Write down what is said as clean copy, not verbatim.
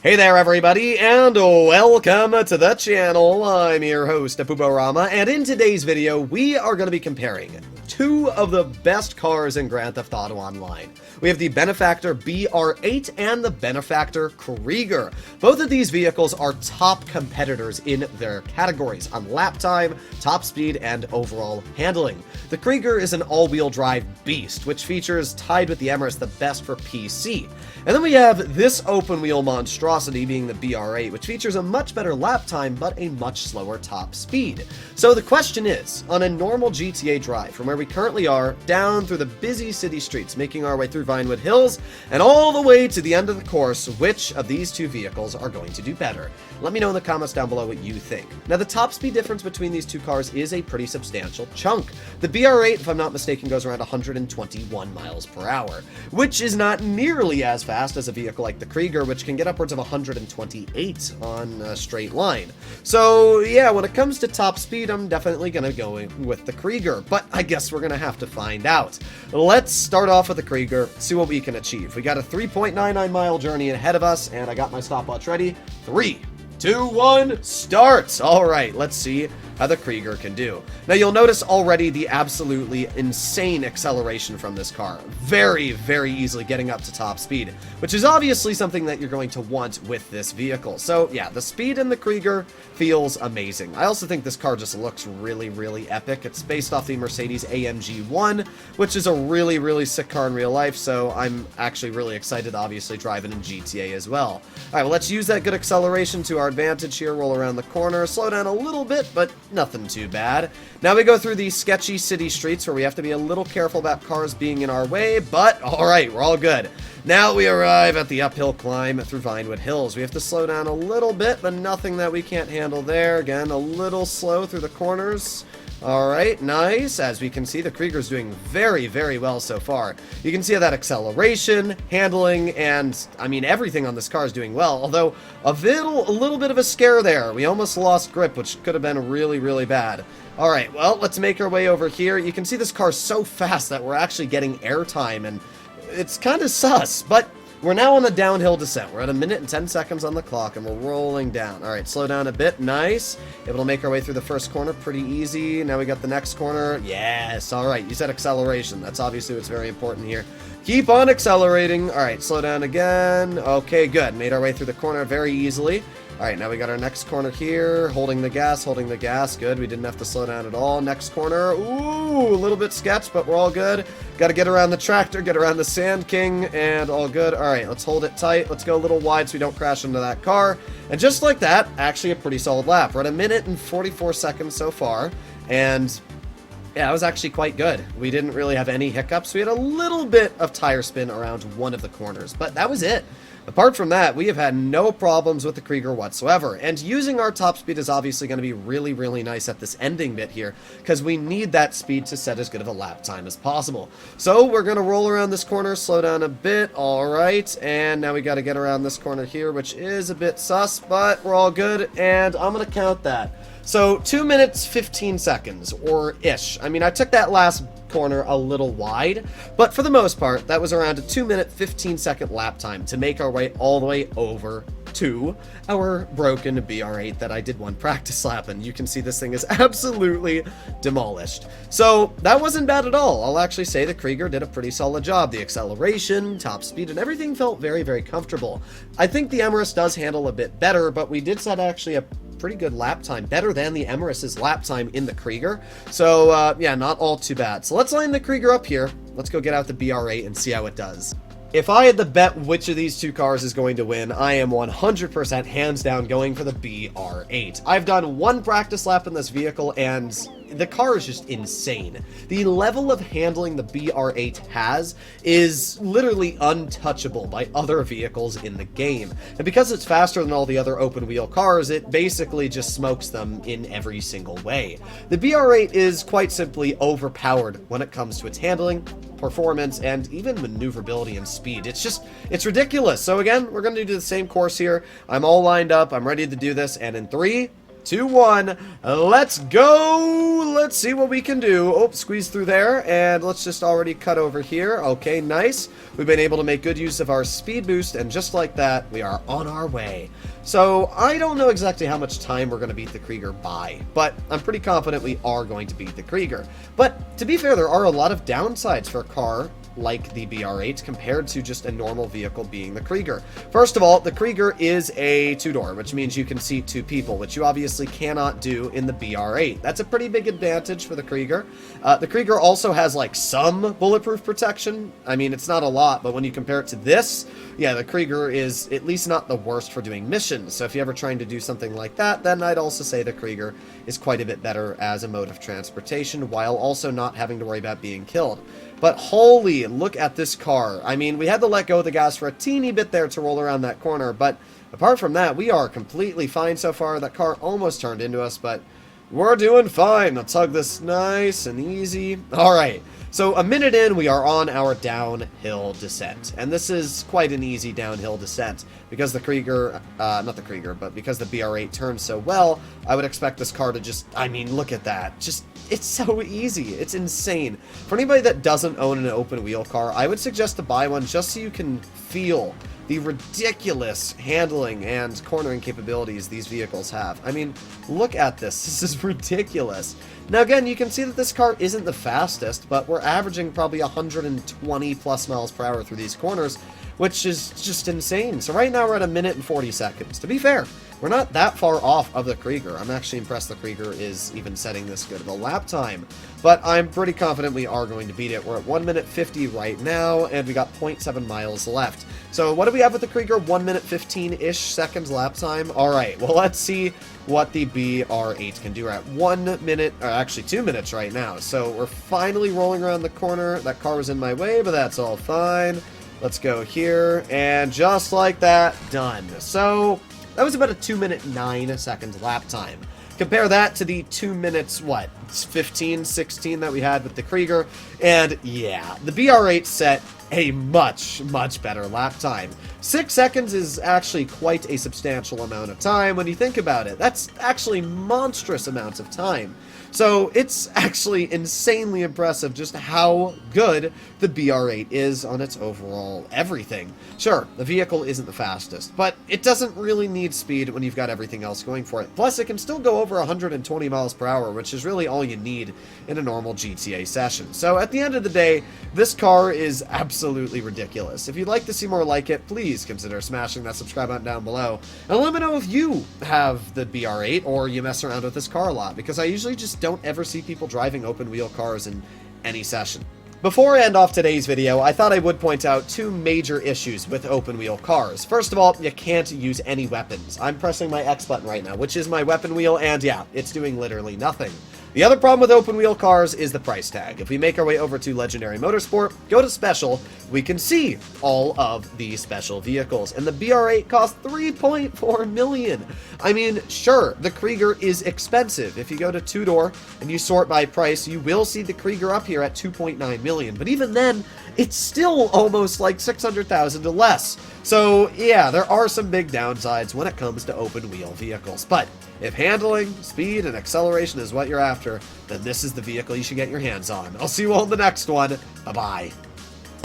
Hey there everybody, and welcome to the channel. I'm your host, Apuborama, and in today's video, we are going to be comparing two of the best cars in Grand Theft Auto Online. We have the Benefactor BR8 and the Benefactor Krieger. Both of these vehicles are top competitors in their categories on lap time, top speed, and overall handling. The Krieger is an all-wheel drive beast, which features, tied with the Emirates, the best for PC. And then we have this open-wheel monstrosity being the BR8, which features a much better lap time, but a much slower top speed. So the question is, on a normal GTA drive, from where we currently are, down through the busy city streets, making our way through Vinewood Hills, and all the way to the end of the course, which of these two vehicles are going to do better? Let me know in the comments down below what you think. Now, the top speed difference between these two cars is a pretty substantial chunk. The BR8, if I'm not mistaken, goes around 121 miles per hour, which is not nearly as fast as a vehicle like the Krieger, which can get upwards of 128 on a straight line. So yeah, when it comes to top speed, I'm definitely gonna go with the Krieger, but I guess we're gonna have to find out. Let's start off with the Krieger, see what we can achieve. We got a 3.99 mile journey ahead of us, and I got my stopwatch ready. 3, 2, 1, start! Alright, let's see how the Krieger can do. Now you'll notice already the absolutely insane acceleration from this car. Very, very easily getting up to top speed, which is obviously something that you're going to want with this vehicle. So yeah, the speed in the Krieger feels amazing. I also think this car just looks really, really epic. It's based off the Mercedes AMG 1, which is a really, really sick car in real life, so I'm actually really excited to obviously drive it in GTA as well. Alright, well, let's use that good acceleration to our advantage here, roll around the corner, slow down a little bit, but nothing too bad. Now we go through these sketchy city streets where we have to be a little careful about cars being in our way, but alright, we're all good. Now we arrive at the uphill climb through Vinewood Hills. We have to slow down a little bit, but nothing that we can't handle there. Again, a little slow through the corners. Alright, nice. As we can see, the Krieger's doing very, very well so far. You can see that acceleration, handling, and, I mean, everything on this car is doing well. Although, a little bit of a scare there. We almost lost grip, which could have been really, really bad. Alright, well, let's make our way over here. You can see this car's so fast that we're actually getting airtime, and it's kind of sus, but we're now on a downhill descent. We're at 1 minute and 10 seconds on the clock, and we're rolling down. All right, slow down a bit. Nice. Able to make our way through the first corner pretty easy. Now we got the next corner. Yes, all right. You said acceleration. That's obviously what's very important here. Keep on accelerating. All right, slow down again. Okay, good. Made our way through the corner very easily. All right, now we got our next corner here. Holding the gas. Good. We didn't have to slow down at all. Next corner. Ooh, a little bit sketch, but we're all good. Got to get around the tractor, get around the Sand King, and all good. All right, let's hold it tight. Let's go a little wide so we don't crash into that car. And just like that, actually a pretty solid lap. We're at 1 minute and 44 seconds so far, and yeah, that was actually quite good. We didn't really have any hiccups. We had a little bit of tire spin around one of the corners, but that was it. Apart from that, we have had no problems with the Krieger whatsoever, and using our top speed is obviously going to be really, really nice at this ending bit here, because we need that speed to set as good of a lap time as possible. So we're going to roll around this corner, slow down a bit, alright, and now we got to get around this corner here, which is a bit sus, but we're all good, and I'm going to count that. So 2 minutes, 15 seconds, or ish. I mean, I took that last corner a little wide, but for the most part, that was around a 2 minute, 15 second lap time to make our way all the way over to our broken BR8 that I did one practice lap, and you can see this thing is absolutely demolished. So that wasn't bad at all. I'll actually say the Krieger did a pretty solid job. The acceleration, top speed, and everything felt very, very comfortable. I think the Emirates does handle a bit better, but we did set actually a pretty good lap time, better than the Emirates' lap time in the Krieger. So yeah, not all too bad. So let's line the Krieger up here. Let's go get out the BR8 and see how it does. If I had to bet which of these two cars is going to win, I am 100% hands down going for the BR8. I've done one practice lap in this vehicle, and the car is just insane. The level of handling the BR8 has is literally untouchable by other vehicles in the game. And because it's faster than all the other open wheel cars, it basically just smokes them in every single way. The BR8 is quite simply overpowered when it comes to its handling, performance, and even maneuverability and speed. It's ridiculous. So again, we're going to do the same course here. I'm all lined up. I'm ready to do this. And in 3, 2, 1. Let's go. Let's see what we can do. Oh, squeeze through there, and let's just already cut over here. Okay, nice. We've been able to make good use of our speed boost, and just like that, we are on our way. So, I don't know exactly how much time we're going to beat the Krieger by, but I'm pretty confident we are going to beat the Krieger. But, to be fair, there are a lot of downsides for a car like the BR8 compared to just a normal vehicle being the Krieger. First of all, the Krieger is a two-door, which means you can seat 2 people, which you obviously cannot do in the BR8. That's a pretty big advantage for the Krieger. The Krieger also has like some bulletproof protection. I mean, it's not a lot, but when you compare it to this, yeah, the Krieger is at least not the worst for doing missions. So if you're ever trying to do something like that, then I'd also say the Krieger is quite a bit better as a mode of transportation, while also not having to worry about being killed. But holy, look at this car. I mean, we had to let go of the gas for a teeny bit there to roll around that corner, but apart from that, we are completely fine so far. That car almost turned into us, but we're doing fine. Let's hug this nice and easy. All right. So a minute in, we are on our downhill descent. And this is quite an easy downhill descent. Because the Krieger, not the Krieger, but because the BR8 turns so well, I would expect this car to just, I mean, look at that. Just, it's so easy. It's insane. For anybody that doesn't own an open wheel car, I would suggest to buy one just so you can feel the ridiculous handling and cornering capabilities these vehicles have. I mean, look at this. This is ridiculous. Now again, you can see that this car isn't the fastest, but we're averaging probably 120 plus miles per hour through these corners, which is just insane. So right now we're at 1 minute and 40 seconds. To be fair, we're not that far off of the Krieger. I'm actually impressed the Krieger is even setting this good of a lap time. But I'm pretty confident we are going to beat it. We're at 1 minute 50 right now, and we got 0.7 miles left. So what do we have with the Krieger? 1 minute 15-ish seconds lap time. All right, well, let's see what the BR8 can do. We're at 1 minute, or actually 2 minutes right now. So we're finally rolling around the corner. That car was in my way, but that's all fine. Let's go here, and just like that, done. So that was about a 2 minute 9 seconds lap time. Compare that to the 2 minutes, what, 15, 16 that we had with the Krieger, and yeah, the BR8 set a much, much better lap time. 6 seconds is actually quite a substantial amount of time when you think about it. That's actually monstrous amounts of time. So it's actually insanely impressive just how good the BR8 is on its overall everything. Sure, the vehicle isn't the fastest, but it doesn't really need speed when you've got everything else going for it. Plus, it can still go over 120 miles per hour, which is really all you need in a normal GTA session. So at the end of the day, this car is absolutely ridiculous. If you'd like to see more like it, please consider smashing that subscribe button down below. And let me know if you have the BR8 or you mess around with this car a lot, because I usually just don't ever see people driving open wheel cars in any session. Before I end off today's video, I thought I would point out 2 major issues with open wheel cars. First of all, you can't use any weapons. I'm pressing my X button right now, which is my weapon wheel, and yeah, it's doing literally nothing. The other problem with open wheel cars is the price tag. If we make our way over to Legendary Motorsport, go to Special, we can see all of the special vehicles. And the BR8 costs $3.4 million. I mean, sure, the Krieger is expensive. If you go to two-door and you sort by price, you will see the Krieger up here at $2.9 million. But even then, it's still almost like $600,000 or less. So yeah, there are some big downsides when it comes to open wheel vehicles. But if handling, speed, and acceleration is what you're after, then this is the vehicle you should get your hands on. I'll see you all in the next one. Bye-bye.